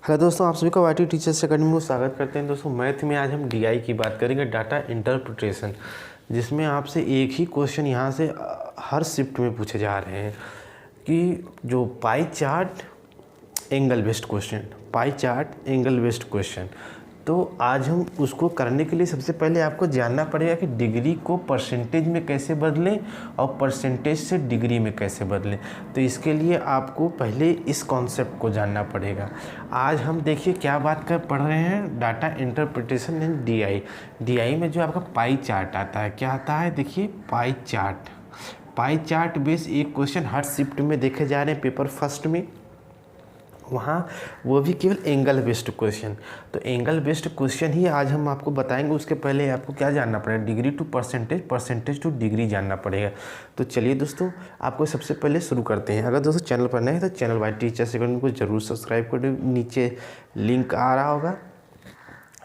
Hello दोस्तों, आप सभी को वाईटी टीचर्स अकेडमी में स्वागत करते हैं। दोस्तों मैथ में आज हम डीआई की बात करेंगे, डाटा इंटरप्रिटेशन, जिसमें आपसे एक ही क्वेश्चन यहाँ से हर शिफ्ट में पूछे जा रहे हैं कि जो pie chart angle based question, pie chart angle based question. तो आज हम उसको करने के लिए सबसे पहले आपको जानना पड़ेगा कि डिग्री को परसेंटेज में कैसे बदलें और परसेंटेज से डिग्री में कैसे बदलें। तो इसके लिए आपको पहले इस कॉन्सेप्ट को जानना पड़ेगा। आज हम देखिए क्या बात कर पढ़ रहे हैं, डाटा इंटरप्रिटेशन इन डीआई। डीआई में जो आपका पाई चार्ट आता है, क्या आता है देखिए, pie chart. Pie chart base एक क्वेश्चन हर शिफ्ट में देखे जा रहे हैं पेपर फर्स्ट में, वहाँ वो भी केवल एंगल बेस्ड क्वेश्चन। तो एंगल बेस्ड क्वेश्चन ही आज हम आपको बताएंगे। उसके पहले आपको क्या जानना पड़ेगा, degree to percentage, percentage to degree जानना पड़ेगा। तो चलिए दोस्तों, आपको सबसे पहले शुरू करते हैं। अगर दोस्तों चैनल पर नए हैं तो चैनल वाईटी टीचर्स अकेडमी को जरूर सब्सक्राइब कर दो, नीचे लिंक आ रहा होगा।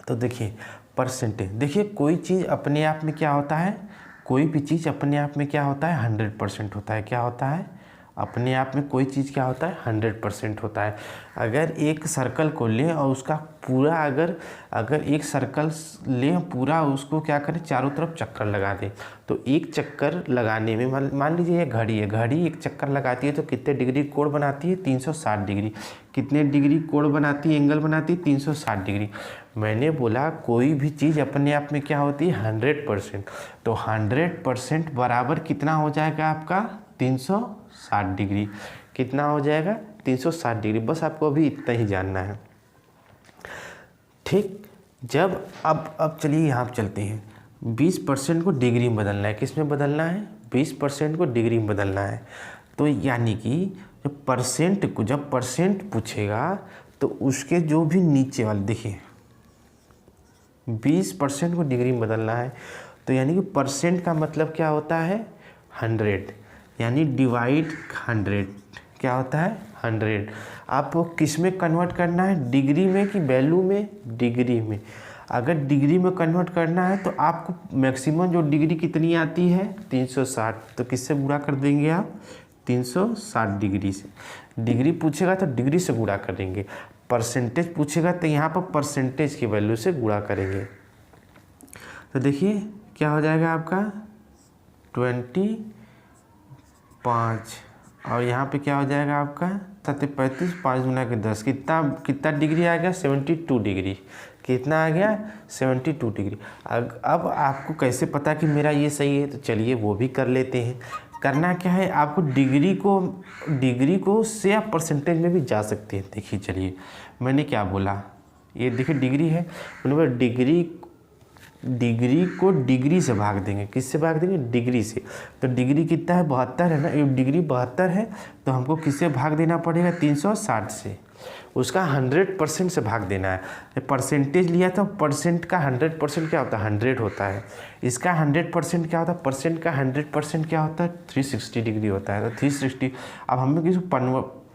तो देखिए परसेंटेज, देखिए कोई चीज़ अपने आप में क्या होता है, कोई भी चीज़ अपने आप में क्या होता है, 100% होता है। क्या होता है अपने आप में, कोई चीज़ क्या होता है, 100% होता है। अगर एक सर्कल को लें और उसका पूरा अगर एक सर्कल लें पूरा, उसको क्या करें, चारों तरफ चक्कर लगा दें, तो एक चक्कर लगाने में मान लीजिए ये घड़ी है, घड़ी एक चक्कर लगाती है तो कितने डिग्री कोण बनाती है, 360 डिग्री। कितने डिग्री कोण बनाती है, एंगल बनाती है, 360 डिग्री। मैंने बोला कोई भी चीज़ अपने आप में क्या होती है, 100%। तो 100% बराबर कितना हो जाएगा आपका, 360 डिग्री। कितना हो जाएगा, 360 डिग्री। बस आपको अभी इतना ही जानना है, ठीक। जब अब चलिए यहाँ चलते हैं। 20% को डिग्री में बदलना है। किस में बदलना है, 20% को डिग्री में बदलना है। तो यानी कि जब परसेंट पूछेगा तो उसके जो भी नीचे वाले, देखिए 20% को डिग्री में बदलना है, तो यानी कि परसेंट का मतलब क्या होता है, 100, यानी डिवाइड 100 क्या होता है, 100। आपको किस में कन्वर्ट करना है, डिग्री में कि वैल्यू में, डिग्री में। अगर डिग्री में कन्वर्ट करना है तो आपको मैक्सिमम जो डिग्री कितनी आती है, 360। तो किससे गुणा कर देंगे आप, 360 डिग्री से। डिग्री पूछेगा तो डिग्री से गुणा करेंगे, परसेंटेज पूछेगा तो यहाँ पर परसेंटेज की वैल्यू से गुणा करेंगे। तो देखिए क्या हो जाएगा आपका 25, और यहाँ पे क्या हो जाएगा आपका 35, 5 गुना के 10, कितना डिग्री आ गया, 72 डिग्री। कितना आ गया, 72 डिग्री। अब आपको कैसे पता कि मेरा ये सही है, तो चलिए वो भी कर लेते हैं। करना क्या है, आपको डिग्री को से आप परसेंटेज में भी जा सकते हैं। देखिए चलिए मैंने क्या बोला, ये देखिए डिग्री है, मैंने बोला डिग्री को डिग्री से भाग देंगे। किससे भाग देंगे, डिग्री से। तो डिग्री कितना है, 72 है ना, डिग्री 72 है, तो हमको किससे भाग देना पड़ेगा, 360 से। उसका 100% से भाग देना है। परसेंटेज लिया तो परसेंट का 100% क्या होता है, 100 होता है। इसका 100% क्या होता है, परसेंट का 100% क्या होता है, 360 डिग्री होता है। तो 360, अब हमें किसी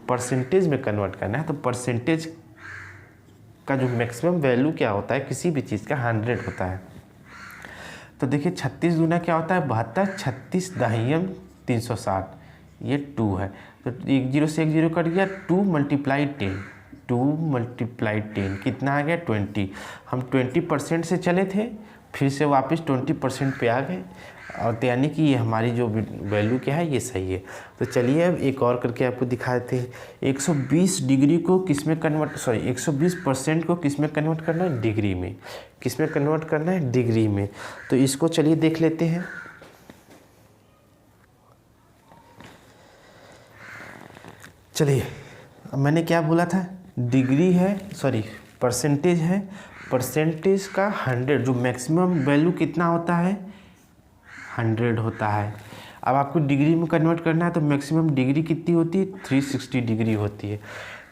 परसेंटेज में कन्वर्ट करना है, तो परसेंटेज का जो मैक्सिमम वैल्यू क्या होता है किसी भी चीज़ का, 100 होता है। तो देखिए 36 दूना क्या होता है, 72, 36 दहियम 360, ये 2 है। तो 10 से 10 कट गया, 2 × 10, 2 × 10 कितना आ गया, 20। हम 20% से चले थे, फिर से वापस 20% पे आ गए, और तो यानी कि ये हमारी जो वैल्यू क्या है, ये सही है। तो चलिए अब एक और करके आपको दिखाते हैं। 120 डिग्री को किस में कन्वर्ट, 120% को किस में कन्वर्ट करना है, डिग्री में। किस में कन्वर्ट करना है, डिग्री में। तो इसको चलिए देख लेते हैं। चलिए अब मैंने क्या बोला था, डिग्री है, परसेंटेज है। परसेंटेज का 100, जो मैक्सिमम वैल्यू कितना होता है, 100 होता है। अब आपको डिग्री में कन्वर्ट करना है, तो मैक्सिमम डिग्री कितनी होती है, 360 डिग्री होती है।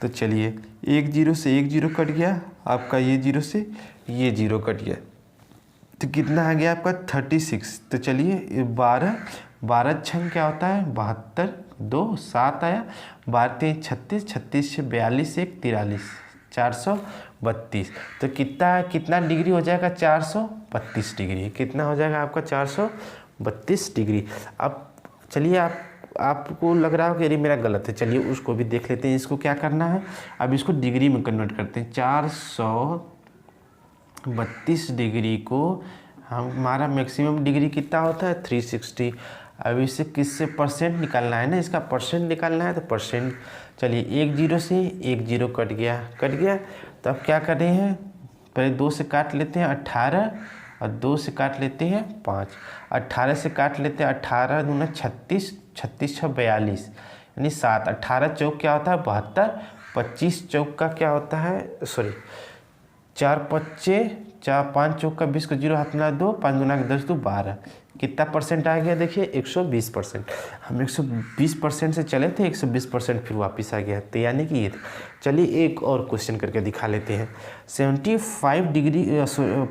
तो चलिए 1 0 से 1 0 कट गया आपका, ये 0 से ये 0 कट गया, तो कितना आ गया आपका 36। तो चलिए 12 छंग क्या होता है, 72, 2 7 आया, 12 3 36, 36 से 42, 1 43, 432। तो कितना डिग्री हो जाएगा, 432 डिग्री। कितना हो जाएगा आपका, 432 डिग्री। अब चलिए आप आपको लग रहा हो कि अरे मेरा गलत है, चलिए उसको भी देख लेते हैं। इसको क्या करना है, अब इसको डिग्री में कन्वर्ट करते हैं। 432 डिग्री को हमारा मैक्सिमम डिग्री कितना होता है 360। अब इससे किससे परसेंट निकालना है ना, इसका परसेंट निकालना है तो परसेंट। चलिए 1 0 से 1 0 कट गया। तो अब क्या कर रहे हैं, पहले 2 से काट लेते हैं 18 और 2 से काट लेते हैं 5। 18 से काट लेते हैं 18 दूना 36, 36 6 42 यानी 7। 18 चौक क्या होता है 72, 25 चौक का क्या होता है, सॉरी 4 पच्चे 4 5 चौक का 20 को 0 हाथ मिला 2, 5 दूना 10 2 12। कितना परसेंट आ गया देखिए 120%। हम 120% से चले थे, 120% फिर वापस आ गया, तो यानी कि ये। चलिए एक और क्वेश्चन करके दिखा लेते हैं। 75 डिग्री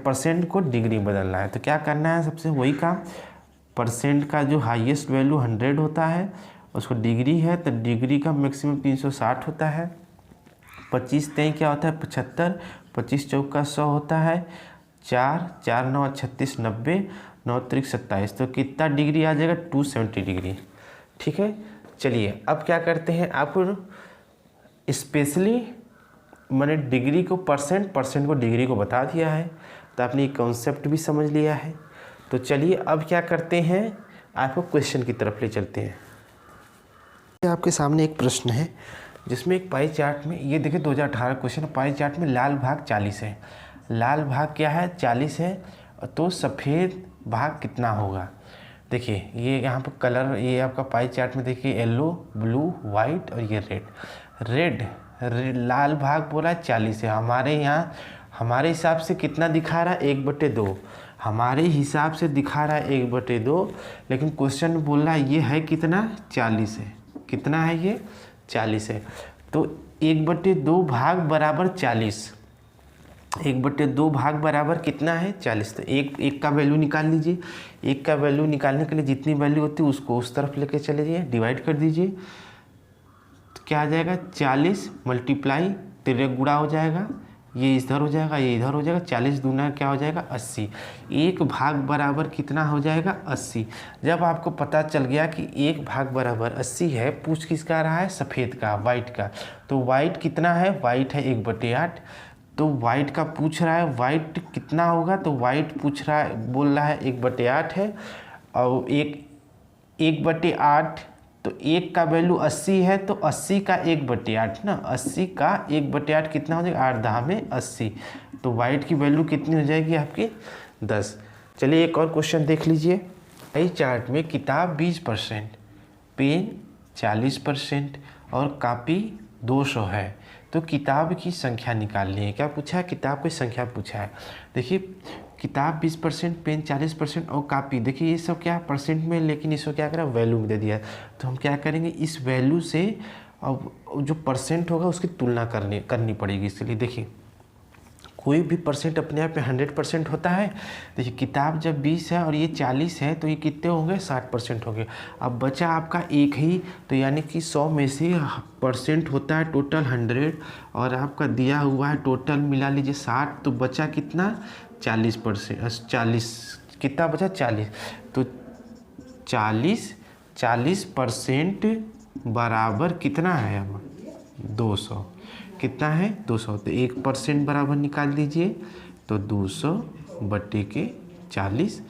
परसेंट को डिग्री बदलना है, तो क्या करना है, सबसे वही काम, परसेंट का जो हाईएस्ट वैल्यू 100 होता है उसको डिग्री है तो डिग्री का मैक्सिमम 360 होता है। 25 तेई क्या होता है 75, 25 चौक का 100 होता है। 4 4 9 36 90, 9 3 27, तो कितना डिग्री आ जाएगा 270 डिग्री। ठीक है, चलिए अब क्या करते हैं, आपको स्पेशली मैंने डिग्री को परसेंट को डिग्री को बता दिया है, तो आपने ये कॉन्सेप्ट भी समझ लिया है। तो चलिए अब क्या करते हैं, आपको क्वेश्चन की तरफ ले चलते हैं। आपके सामने एक प्रश्न है जिसमें एक पाई चार्ट में, ये देखिए 2018 क्वेश्चन, पाई चार्ट में लाल भाग 40 है। लाल भाग क्या है 40 है, तो सफ़ेद भाग कितना होगा। देखिए ये यहाँ पर कलर, ये आपका पाई चार्ट में देखिए येलो, ब्लू, वाइट और ये रेड। लाल भाग बोला 40 है। हमारे यहाँ हमारे हिसाब से कितना दिखा रहा है 1/2, हमारे हिसाब से दिखा रहा है 1/2, लेकिन क्वेश्चन बोल रहा है ये है कितना 40 है। कितना है ये 40 है, तो 1/2 भाग बराबर 40, 1/2 भाग बराबर कितना है 40। तो एक का वैल्यू निकाल लीजिए। एक का वैल्यू निकालने के लिए जितनी वैल्यू होती है उसको उस तरफ लेके चले जाइए, डिवाइड कर दीजिए, तो क्या आ जाएगा 40 मल्टीप्लाई 13 गुणा हो जाएगा, ये इधर हो जाएगा, ये इधर हो जाएगा, 40 दूना क्या हो जाएगा 80। एक भाग बराबर कितना हो जाएगा 80। जब आपको पता चल गया कि एक भाग बराबर 80 है, पूछ किसका रहा है सफ़ेद का, वाइट का, तो वाइट कितना है, वाइट है 1/8, तो वाइट का पूछ रहा है वाइट कितना होगा, तो वाइट पूछ रहा है, बोल रहा है 1/8 है, और 1/8, तो एक का वैल्यू 80 है, तो 80 का 1/8 ना, 80 का 1/8 कितना हो जाएगा 8 10 में 80, तो वाइट की वैल्यू कितनी हो जाएगी आपकी 10। चलिए एक और क्वेश्चन देख लीजिए। इस चार्ट में किताब 20%, पेन 40% और कापी 200 है, तो किताब की संख्या निकालनी है। क्या पूछा है, किताब की संख्या पूछा है। देखिए किताब 20%, पेन 40% और कापी, देखिए ये सब क्या परसेंट में, लेकिन इसको क्या करा वैल्यू में दे दिया है। तो हम क्या करेंगे, इस वैल्यू से अब जो परसेंट होगा उसकी तुलना करनी पड़ेगी। इसलिए देखिए कोई भी परसेंट अपने आप में 100% होता है। देखिए किताब जब 20 है और ये 40 है, तो ये कितने होंगे 60% होंगे। अब बचा आपका एक ही, तो यानी कि 100 में से परसेंट होता है टोटल 100, और आपका दिया हुआ है टोटल मिला लीजिए 60, तो बचा कितना 40%, 40 कितना बचा 40, तो 40% बराबर कितना है अब 200, कितना है 200, तो 1% बराबर निकाल दीजिए, तो 200/40,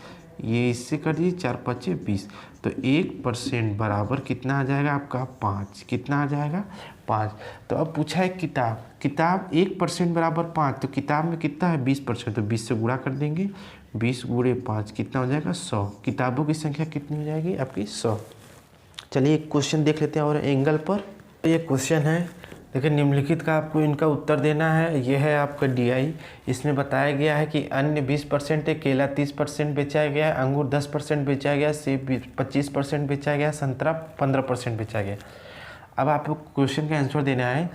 ये इससे कर दीजिए 4 5 20, तो 1% बराबर कितना आ जाएगा आपका 5, कितना आ जाएगा 5। तो अब पूछा है किताब 1% बराबर 5, तो किताब में कितना है 20%, तो 20 से गुणा कर देंगे, 20 × 5 कितना हो जाएगा 100। किताबों की संख्या कितनी हो जाएगी आपकी 100। चलिए एक क्वेश्चन देख लेते हैं और एंगल पर। ये क्वेश्चन है, देखिए निम्नलिखित का आपको इनका उत्तर देना है। ये है आपका DI। इसमें बताया गया है कि अन्य 20% है, केला 30% बेचा गया है, अंगूर 10% बेचा गया, सेब 25% बेचा गया, संतरा 15% बेचा गया। अब आपको क्वेश्चन का आंसर देना है।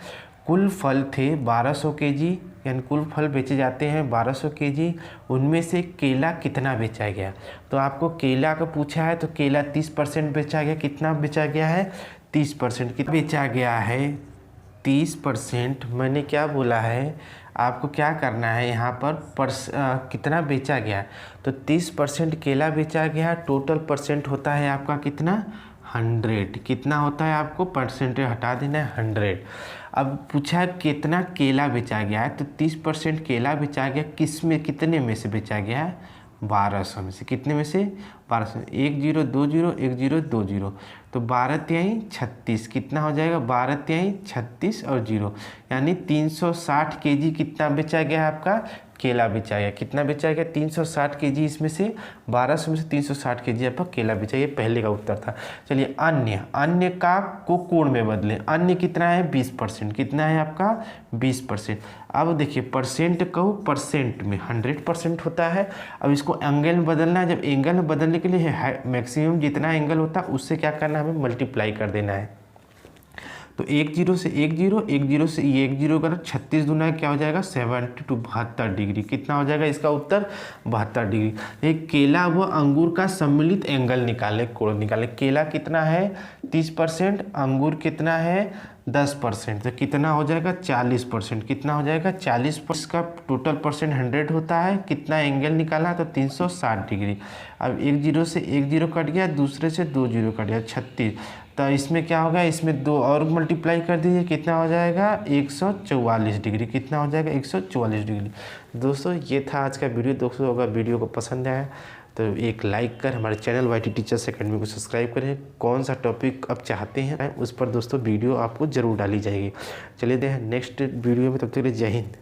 कुल फल थे 1200 kg, यानी कुल फल बेचे जाते हैं 1200 kg, उनमें से केला कितना बेचा गया। तो आपको केला का पूछा है, तो केला 30% बेचा गया, कितना बेचा गया है 30%, कितना बेचा गया है 30%। मैंने क्या बोला है, आपको क्या करना है यहाँ पर कितना बेचा गया, तो 30% केला बेचा गया, टोटल परसेंट होता है आपका कितना 100। कितना होता है आपको परसेंटेज हटा देना है 100। अब पूछा है कितना केला बेचा गया है, तो 30% केला बेचा गया, किस में कितने में से बेचा गया है? 1200 में से। कितने में से? 1200। 1 0 2 0 1 0 2 0, तो 12 तिहाई 36। कितना हो जाएगा? 12 तिहाई 36 और 0, यानी 360 केजी कितना बेचा गया है आपका? केला बेचा गया। कितना बेचा गया? 360 केजी। इसमें से 1200 में से 360 केजी आपका केला बेचा। ये पहले का उत्तर था। चलिए अन्य का को कोण में बदलें। अन्य कितना है? 20%। कितना है आपका? 20%। अब देखिए परसेंट को परसेंट में 100% होता है। अब इसको एंगल में बदलना है। जब एंगल में बदलने के लिए मैक्सिमम जितना एंगल होता है उससे क्या करना है? हमें मल्टीप्लाई कर देना है। तो 1 0 से 1 0, 1 0 से ये 1 0 कर 36 दूना है, क्या हो जाएगा? 72 72 डिग्री। कितना हो जाएगा इसका उत्तर? 72 डिग्री। ये केला व अंगूर का सम्मिलित एंगल निकाले, कोण निकाले। केला कितना है? 30%, अंगूर कितना है? 10%, तो कितना हो जाएगा? 40%। कितना हो जाएगा? 40%। का टोटल परसेंट 100 होता है। कितना एंगल निकाला? तो 360 डिग्री। अब 1 0 से 1 0 कट गया, दूसरे से 2 0 कट गया, 36। तो इसमें क्या होगा? इसमें 2 और मल्टीप्लाई कर दीजिए, कितना हो जाएगा? 144 डिग्री। कितना हो जाएगा? 144 डिग्री। दोस्तों ये था आज का वीडियो। दोस्तों अगर वीडियो को पसंद आया तो एक लाइक कर हमारे चैनल वाईटी टीचर्स एकेडमी को सब्सक्राइब करें। कौन सा टॉपिक आप चाहते हैं उस पर दोस्तों वीडियो आपको ज़रूर डाली जाएगी। चलिए देखें नेक्स्ट वीडियो में, तब तक के लिए जय हिंद।